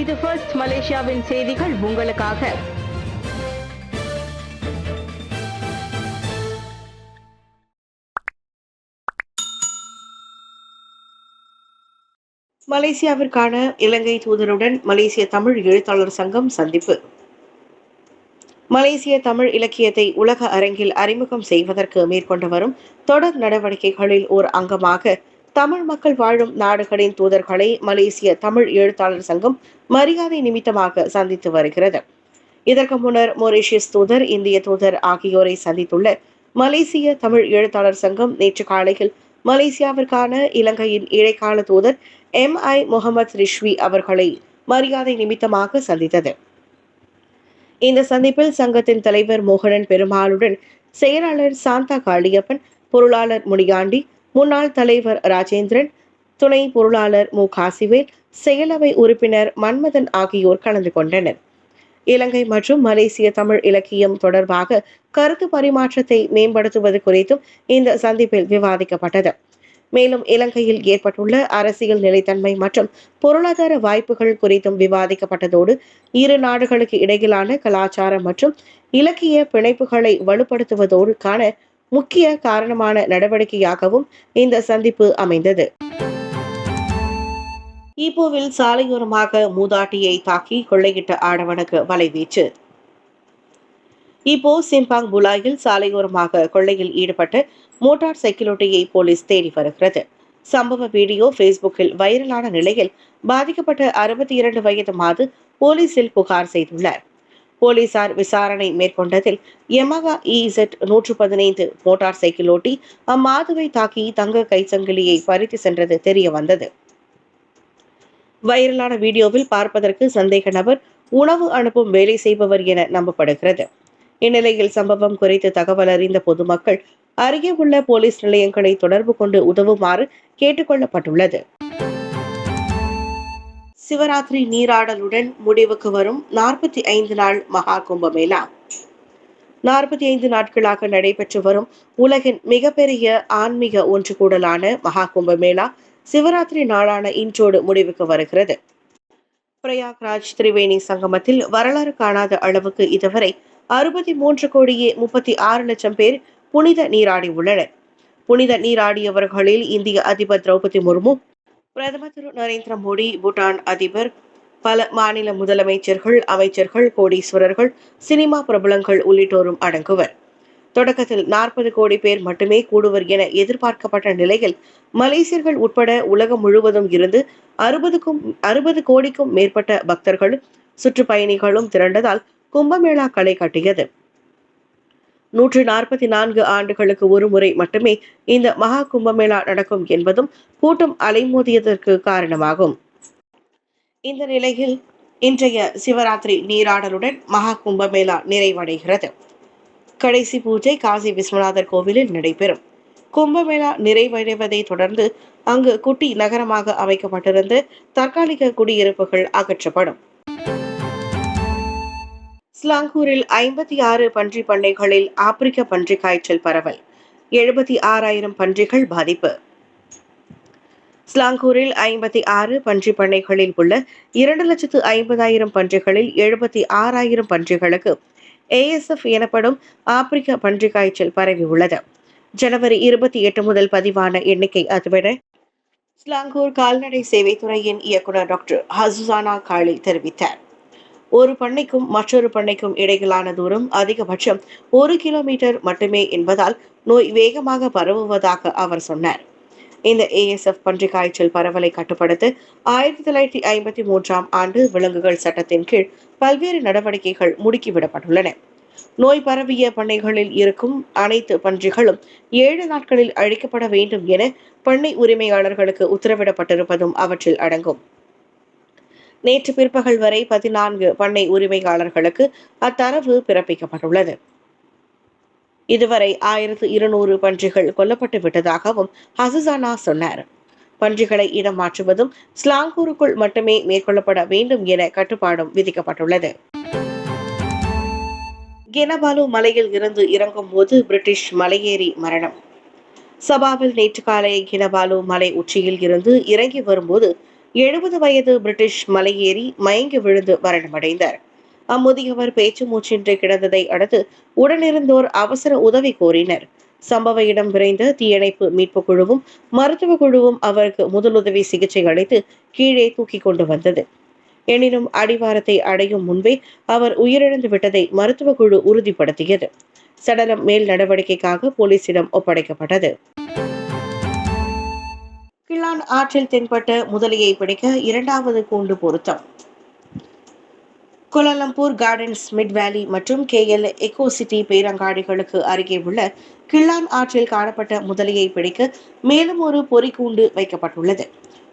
இது ஃபர்ஸ்ட் மலேசியாவின் செய்திகள் உங்களுக்காக. மலேசியாவிற்கான இலங்கை தூதருடன் மலேசிய தமிழ் எழுத்தாளர் சங்கம் சந்திப்பு. மலேசிய தமிழ் இலக்கியத்தை உலக அரங்கில் அறிமுகம் செய்வதற்கு மேற்கொண்டு வரும் தொடர் நடவடிக்கைகளில் ஓர் அங்கமாக தமிழ் மக்கள் வாழும் நாடுகளின் தூதர்களை மலேசிய தமிழ் எழுத்தாளர் சங்கம் மரியாதை நிமித்தமாக சந்தித்து வருகிறது. இதற்கு முன்னர் மொரீஷியஸ் தூதர், இந்திய தூதர் ஆகியோரை சந்தித்துள்ள மலேசிய தமிழ் எழுத்தாளர் சங்கம் நேற்று காலையில் மலேசியாவிற்கான இலங்கையின் இடைக்கால தூதர் MI முகமது ரிஷ்வி அவர்களை மரியாதை நிமித்தமாக சந்தித்தது. இந்த சந்திப்பில் சங்கத்தின் தலைவர் மோகனன் பெருமாளுடன் செயலாளர் சாந்தா காளியப்பன், பொருளாளர் முனியாண்டி, முன்னாள் தலைவர் ராஜேந்திரன், துணை பொருளாளர் மு காசிவேல், செயலவை உறுப்பினர் மன்மதன் ஆகியோர் கலந்து கொண்டனர். இலங்கை மற்றும் மலேசிய தமிழ் இலக்கியம் தொடர்பாக கருத்து பரிமாற்றத்தை மேம்படுத்துவது குறித்தும் இந்த சந்திப்பில் விவாதிக்கப்பட்டது. மேலும் இலங்கையில் ஏற்பட்டுள்ள அரசியல் நிலைத்தன்மை மற்றும் பொருளாதார வாய்ப்புகள் குறித்தும் விவாதிக்கப்பட்டதோடு இரு நாடுகளுக்கு இடையிலான கலாச்சார மற்றும் இலக்கிய பிணைப்புகளை வலுப்படுத்துவதோடு காண முக்கிய காரணமான நடவடிக்கையாகவும் இந்த சந்திப்பு அமைந்தது. ஈப்போவில் சாலையோரமாக மூதாட்டியை தாக்கி கொள்ளையிட்ட ஆடவனுக்கு வலைவீச்சு. ஈப்போ சிம்பாங் புலாயில் சாலையோரமாக கொள்ளையில் ஈடுபட்ட மோட்டார் சைக்கிளோட்டியை போலீஸ் தேடி வருகிறது. சம்பவ வீடியோ பேஸ்புக்கில் வைரலான நிலையில் பாதிக்கப்பட்ட 62 வயது மாது போலீசில் புகார் செய்துள்ளார். போலீசார் விசாரணை மேற்கொண்டதில் யமகா EZ 115 மோட்டார் சைக்கிளோட்டி அம்மாதுவை தாக்கி தங்க கைச்சங்கிலியை பறித்து சென்றது தெரிய வந்தது. வைரலான வீடியோவில் பார்ப்பதற்கு சந்தேக நபர் உணவு அனுப்பும் வேலை செய்பவர் என நம்பப்படுகிறது. இந்நிலையில் சம்பவம் குறித்து தகவல் அறிந்த பொதுமக்கள் அருகே உள்ள போலீஸ் நிலையங்களை தொடர்பு கொண்டு உதவுமாறு கேட்டுக்கொள்ளப்பட்டுள்ளது. சிவராத்திரி நீராடலுடன் முடிவுக்கு வரும் 45 நாள் மகா கும்பமேளா. 45 நாட்களாக நடைபெற்று வரும் உலகின் மிகப்பெரிய ஆன்மீக ஒன்று கூடலான மகா கும்பமேளா சிவராத்திரி நாளான இன்றோடு முடிவுக்கு வருகிறது. பிரயாக்ராஜ் திரிவேணி சங்கமத்தில் வரலாறு காணாத அளவுக்கு இதுவரை 63 கோடியே 36 லட்சம் பேர் புனித நீராடி உள்ளனர். புனித நீராடியவர்களில் இந்திய அதிபர் திரௌபதி முர்மு, பிரதமர் திரு நரேந்திர மோடி, பூட்டான் அதிபர், பல மாநில முதலமைச்சர்கள், அமைச்சர்கள், கோடீஸ்வரர்கள், சினிமா பிரபலங்கள் உள்ளிட்டோரும் அடங்குவர். தொடக்கத்தில் 40 கோடி பேர் மட்டுமே கூடுவர் என எதிர்பார்க்கப்பட்ட நிலையில் மலேசியர்கள் உட்பட உலகம் முழுவதும் இருந்து 60 கோடிக்கும் மேற்பட்ட பக்தர்களும் சுற்றுப்பயணிகளும் திரண்டதால் கும்பமேளா களை கட்டியது. 144 ஆண்டுகளுக்கு ஒரு முறை மட்டுமே இந்த மகா கும்பமேளா நடக்கும் என்பதும் கூட்டம் அலைமோதியதற்கு காரணமாகும். இந்த நிலையில் இன்றைய சிவராத்திரி நீராடலுடன் மகா கும்பமேளா நிறைவடைகிறது. கடைசி பூஜை காசி விஸ்வநாதர் கோவிலில் நடைபெறும். கும்பமேளா நிறைவடைவதை தொடர்ந்து அங்கு குட்டி நகரமாக அமைக்கப்பட்டிருந்த தற்காலிக குடியிருப்புகள் அகற்றப்படும். ஸ்லாங்கூரில் 56 பன்றி பண்ணைகளில் ஆப்பிரிக்க பன்றி காய்ச்சல் பரவல், 76,000 பன்றிகள் பாதிப்பு. ஸ்லாங்கூரில் 56 பன்றி பண்ணைகளில் உள்ள 2,50,000 பன்றிகளில் 76,000 பன்றிகளுக்கு ASF எனப்படும் ஆப்பிரிக்க பன்றி காய்ச்சல் பரவியுள்ளது. ஜனவரி 28 முதல் பதிவான எண்ணிக்கை அதுவென ஸ்லாங்கூர் கால்நடை சேவைத்துறையின் இயக்குநர் டாக்டர் ஹசுசானா காலி தெரிவித்தார். ஒரு பண்ணைக்கும் மற்றொரு பண்ணைக்கும் இடையிலான தூரம் அதிகபட்சம் 1 கிலோமீட்டர் மட்டுமே என்பதால் நோய் வேகமாக பரவுவதாக அவர் சொன்னார். இந்த ASF பன்றி காய்ச்சல் பரவலை கட்டுப்படுத்த 1953ஆம் ஆண்டு விலங்குகள் சட்டத்தின் கீழ் பல்வேறு நடவடிக்கைகள் முடுக்கிவிடப்பட்டுள்ளன. நோய் பரவிய பண்ணைகளில் இருக்கும் அனைத்து பன்றிகளும் 7 நாட்களில் அழிக்கப்பட வேண்டும் என பண்ணை உரிமையாளர்களுக்கு உத்தரவிடப்பட்டிருப்பதும் அவற்றில் அடங்கும். நேற்று பிற்பகல் வரை 14 பண்ணை உரிமையாளர்களுக்கு அத்தரவு பிறப்பிக்கப்பட்டுள்ளது. இதுவரை 1200 பன்றிகள் கொல்லப்பட்டு விட்டதாகவும் ஹசுசானா சொன்னார். பன்றிகளை இடம் மாற்றுவதும் ஸ்லாங்கூருக்குள் மட்டுமே மேற்கொள்ளப்பட வேண்டும் என கட்டுப்பாடும் விதிக்கப்பட்டுள்ளது. கினபாலு மலையில் இருந்து இறங்கும் போது பிரிட்டிஷ் மலையேறி மரணம். சபாவில் நேற்று காலை கினபாலு மலை உச்சியில் இருந்து இறங்கி வரும்போது 70 வயது பிரிட்டிஷ் மலையேறி மயங்கி விழுந்து மரணமடைந்தார். அம்முதியவர் பேச்சு மூச்சின்றி கிடந்ததை அடுத்து உடனிருந்தோர் அவசர உதவி கோரினர். சம்பவ இடம் விரைந்த தீயணைப்பு மீட்பு குழுவும் மருத்துவ குழுவும் அவருக்கு முதலுதவி சிகிச்சை அளித்து கீழே தூக்கி கொண்டு வந்தது. எனினும் அடிவாரத்தை அடையும் முன்பே அவர் உயிரிழந்து விட்டதை மருத்துவ குழு உறுதிப்படுத்தியது. சடலம் மேல் நடவடிக்கைக்காக போலீசிடம் ஒப்படைக்கப்பட்டது. கிள்ளான் ஆற்றில் தென்பட்ட முதலையை பிடிக்க 2வது கூண்டு பொருத்தம். கோலாலம்பூர் கார்டன்ஸ், மிட் வேலி மற்றும் KL எக்கோ சிட்டி பேரங்காடிகளுக்கு அருகே உள்ள கிள்ளான் ஆற்றில் காணப்பட்ட முதலையை பிடிக்க மேலும் ஒரு பொறிக்கூண்டு வைக்கப்பட்டுள்ளது.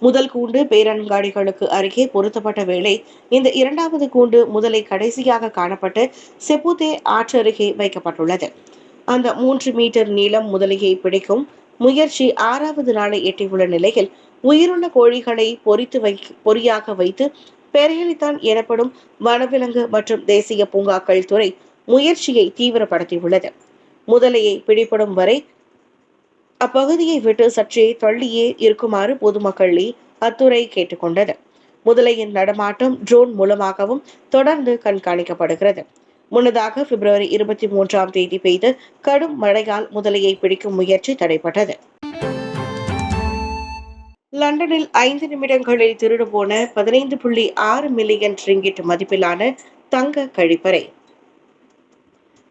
முதல் கூண்டு பேரங்காடிகளுக்கு அருகே பொருத்தப்பட்ட வேளை இந்த 2வது கூண்டு முதலை கடைசியாக காணப்பட்ட செப்புதே ஆற்று அருகே வைக்கப்பட்டுள்ளது. அந்த 3 மீட்டர் நீளம் முதலையை பிடிக்கும் முயற்சி 6வது நாளை எட்டியுள்ள நிலையில் உயிருள்ள கோழிகளை பொறியாக வைத்து பெரியலித்தான் எனப்படும் வனவிலங்கு மற்றும் தேசிய பூங்காக்கள் துறை முயற்சியை தீவிரப்படுத்தியுள்ளது. முதலையை பிடிபடும் வரை அப்பகுதியை விட்டு சற்றே தள்ளியே இருக்குமாறு பொதுமக்களை அத்துறை கேட்டுக்கொண்டது. முதலையின் நடமாட்டம் ட்ரோன் மூலமாகவும் தொடர்ந்து கண்காணிக்கப்படுகிறது. முன்னதாக பிப்ரவரி 23ஆம் தேதி பெய்த கடும் மழையால் முதலையை பிடிக்கும் முயற்சி தடைப்பட்டது. லண்டனில் 5 நிமிடங்களில் திருடு போன 15.6 மில்லியன் ரிங்கிட் மதிப்பிலான தங்க கழிப்பறை.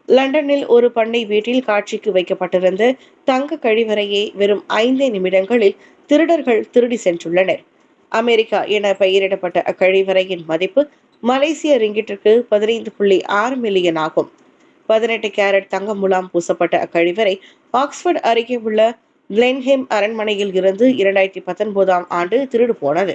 லண்டனில் ஒரு பண்ணை வீட்டில் காட்சிக்கு வைக்கப்பட்டிருந்த தங்க கழிவறையை வெறும் 5 நிமிடங்களில் திருடர்கள் திருடி சென்றுள்ளனர். அமெரிக்கா என பெயரிடப்பட்ட அக்கழிவறையின் மதிப்பு மலேசிய ரிங்கிட்டிற்கு 15.6 மில்லியன் ஆகும். 18 கேரட் தங்க முலாம் பூசப்பட்ட அக்கழிவறை ஆக்ஸ்போர்ட் அருகே உள்ள கிளென்ஹேம் அரண்மனையில் இருந்து 2019ஆம் ஆண்டு திருடு போனது.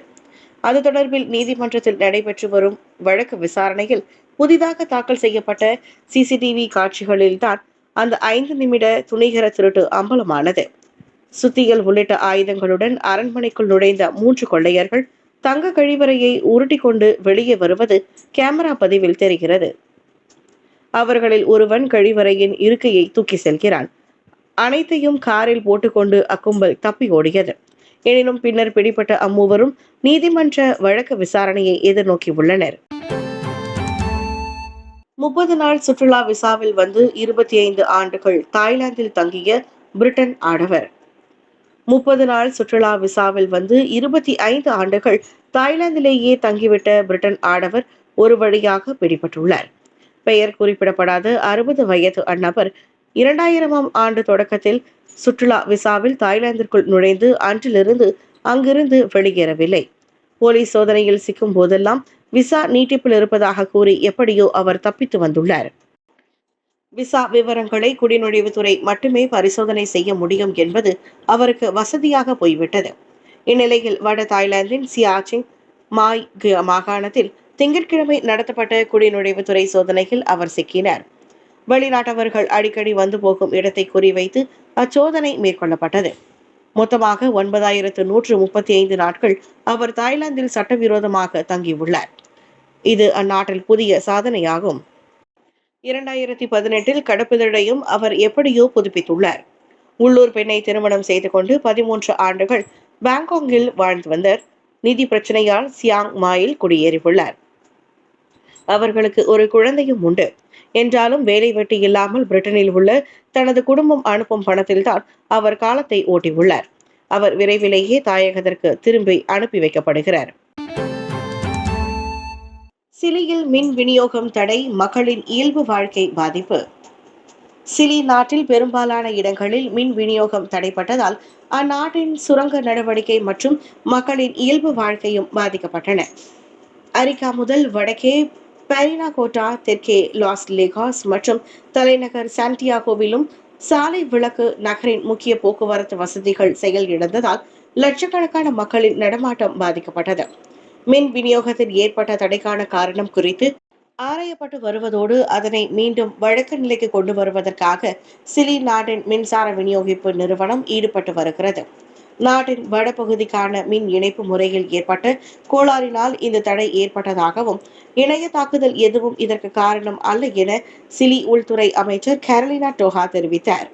அது தொடர்பில் நீதிமன்றத்தில் நடைபெற்று வரும் வழக்கு விசாரணையில் புதிதாக தாக்கல் செய்யப்பட்ட CCTV காட்சிகளில்தான் அந்த 5 நிமிட துணிகர திருட்டு அம்பலமானது. சுத்தியல் உள்ளிட்ட ஆயுதங்களுடன் அரண்மனைக்குள் நுழைந்த 3 கொள்ளையர்கள் தங்க கழிவறையை உருட்டி கொண்டு வெளியே வருவது கேமரா பதிவில் தெரிகிறது. அவர்களில் ஒருவன் கழிவறையின் இருக்கையை தூக்கி செல்கிறான். அனைத்தையும் காரில் போட்டுக்கொண்டு அக்கும்பல் தப்பி ஓடியது. எனினும் பின்னர் பிடிபட்ட அம்மூவரும் நீதிமன்ற வழக்கு விசாரணையை எதிர்நோக்கியுள்ளனர். 30 நாள் சுற்றுலா விசாவில் வந்து 25 ஆண்டுகள் தாய்லாந்தில் தங்கிய பிரிட்டன் ஆடவர். 30 நாள் சுற்றுலா விசாவில் வந்து 25 ஆண்டுகள் தாய்லாந்திலேயே தங்கிவிட்ட பிரிட்டன் ஆடவர் ஒரு வழியாக பிடிபட்டுள்ளார். பெயர் குறிப்பிடப்படாத 60 வயது அந்நபர் 2000ஆம் ஆண்டு தொடக்கத்தில் சுற்றுலா விசாவில் தாய்லாந்திற்குள் நுழைந்து அன்றிலிருந்து அங்கிருந்து வெளியேறவில்லை. போலீஸ் சோதனையில் சிக்கும் போதெல்லாம் விசா நீட்டிப்பில் இருப்பதாக கூறி எப்படியோ அவர் தப்பித்து வந்துள்ளார். விசா விவரங்களை குடிநுழைவுத்துறை மட்டுமே பரிசோதனை செய்ய முடியும் என்பது அவருக்கு வசதியாக போய்விட்டது. இந்நிலையில் வட தாய்லாந்தின் சியாச்சிங் மாய் மாகாணத்தில் திங்கட்கிழமை நடத்தப்பட்ட குடிநுழைவுத்துறை சோதனையில் அவர் சிக்கினார். வெளிநாட்டவர்கள் அடிக்கடி வந்து போகும் இடத்தை குறிவைத்து அச்சோதனை மேற்கொள்ளப்பட்டது. மொத்தமாக 9135 நாட்கள் அவர் தாய்லாந்தில் சட்டவிரோதமாக தங்கியுள்ளார். இது அந்நாட்டில் புதிய சாதனையாகும். 2018இல் கடப்பிதழையும் அவர் எப்படியோ புதுப்பித்துள்ளார். உள்ளூர் பெண்ணை திருமணம் செய்து கொண்டு 13 ஆண்டுகள் பாங்காங்கில் வாழ்ந்து வந்தார். நிதி பிரச்சனையால் சியாங் மாயில் குடியேறியுள்ளார். அவர்களுக்கு ஒரு குழந்தையும் உண்டு. என்றாலும் வேலை வெட்டி இல்லாமல் பிரிட்டனில் உள்ள தனது குடும்பம் அனுப்பும் பணத்தில்தான் அவர் காலத்தை ஓட்டியுள்ளார். அவர் விரைவிலேயே தாயகத்திற்கு திரும்பி அனுப்பி வைக்கப்படுகிறார். சிலியில் மின் விநியோகம் தடை, மக்களின் இயல்பு வாழ்க்கை பாதிப்பு. சிலி நாட்டில் பெரும்பாலான இடங்களில் மின் விநியோகம் தடைப்பட்டதால் அந்நாட்டின் சுரங்க நடவடிக்கை மற்றும் மக்களின் இயல்பு வாழ்க்கையும் பாதிக்கப்பட்டன. அரிகா முதல் வடக்கே பரினாகோட்டா, தெற்கே லாஸ் லேகாஸ் மற்றும் தலைநகர் சாண்டியாகோவிலும் சாலை விளக்கு நகரின் முக்கிய போக்குவரத்து வசதிகள் செயல் இழந்ததால் லட்சக்கணக்கான மக்களின் நடமாட்டம் பாதிக்கப்பட்டது. மின் விநியோகத்தில் ஏற்பட்ட தடைக்கான காரணம் குறித்து ஆராயப்பட்டு வருவதோடு அதனை மீண்டும் வழக்கு நிலைக்கு கொண்டு வருவதற்காக சிலி நாட்டின் மின்சார விநியோகிப்பு நிறுவனம் ஈடுபட்டு வருகிறது. நாட்டின் வடபகுதிக்கான மின் இணைப்பு முறையில் ஏற்பட்ட கோளாறினால் இந்த தடை ஏற்பட்டதாகவும் இணைய தாக்குதல் எதுவும் இதற்கு காரணம் அல்ல என சிலி உள்துறை அமைச்சர் கேரலினா டோஹா தெரிவித்தார்.